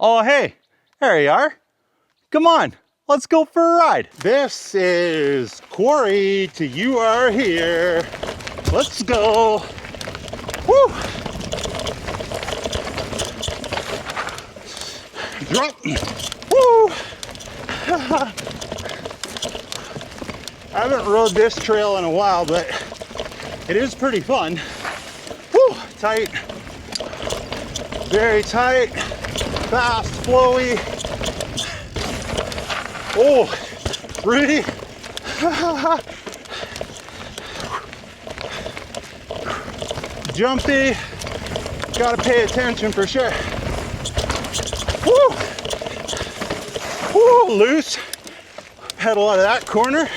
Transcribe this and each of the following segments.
Oh, hey, there you are. Come on, let's go for a ride. This is Quarry to Yew R Here. Let's go. Woo! Drop. Woo! I haven't rode this trail in a while, but it is pretty fun. Woo! Tight. Very tight. Fast, flowy. Oh, Rudy. Jumpy. Gotta pay attention for sure. Woo! Woo! Loose. Had a lot of that corner.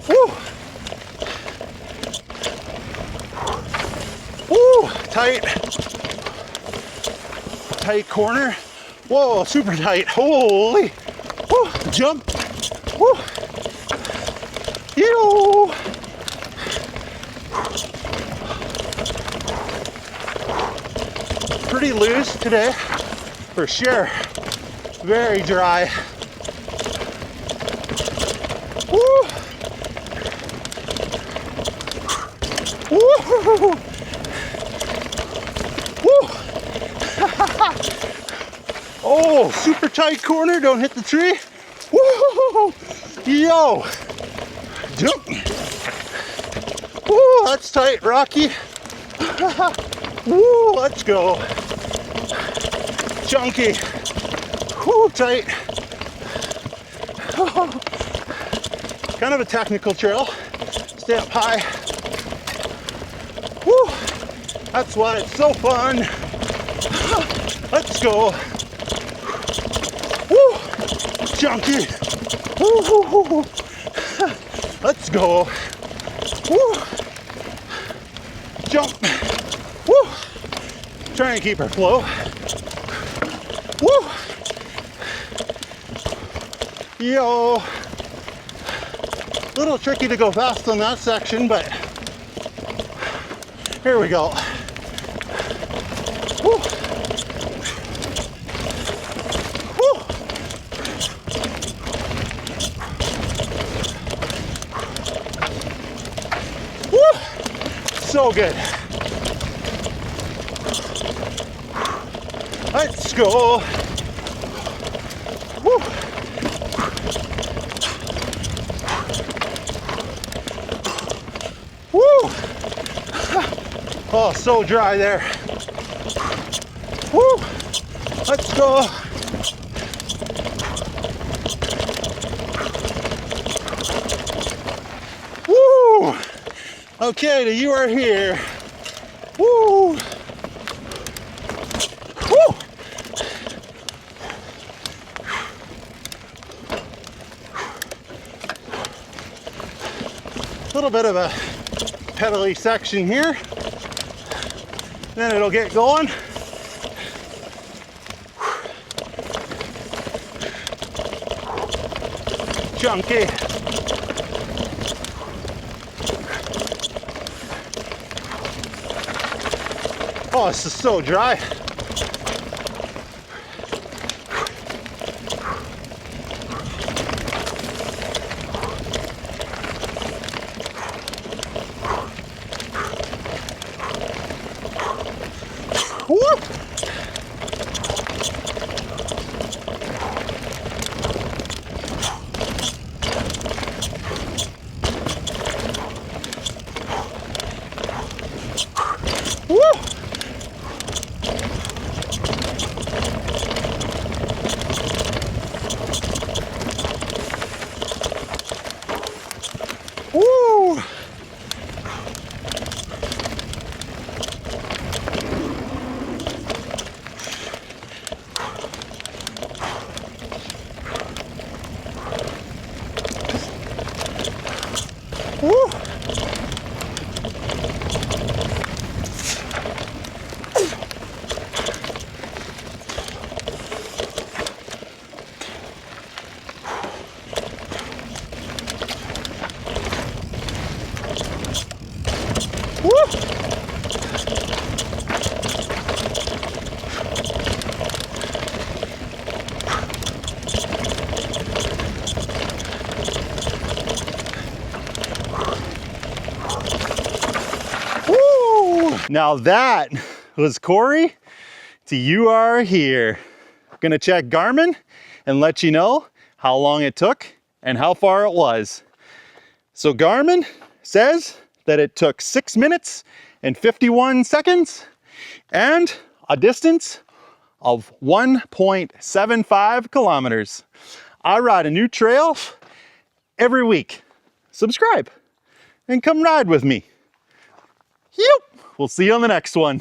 Woo! Woo! Tight. Tight corner. Whoa, super tight. Holy. Woo! Jump. Woo! Yo! Pretty loose today, for sure. Very dry. Woo! Woo! Woo! Oh, super tight corner. Don't hit the tree. Woo! Yo! Jump! Woo! That's tight, Rocky. Woo! Let's go. Chunky. Woo! Tight. Kind of a technical trail. Stay up high. Woo! That's why it's so fun. Let's go. Woo! Chunky. Woo! Let's go. Woo! Jump. Woo! Trying to keep her flow. Woo! Yo! A little tricky to go fast on that section, but here we go. Woo! Woo! Woo! So good. Let's go. Woo. Woo. Oh, so dry there. Woo. Let's go. Woo. Okay, the Yew R Here. Woo. Woo. A little bit of a pedally section here, then it'll get going. Chunky. Oh, this is so dry. Woo! Woo! Woo! Woo! Woo! Now that was Corey to You R Here. Gonna check Garmin and let you know how long it took and how far it was. So Garmin says that it took 6 minutes and 51 seconds and a distance of 1.75 kilometers. I ride a new trail every week. Subscribe and come ride with me. We'll see you on the next one.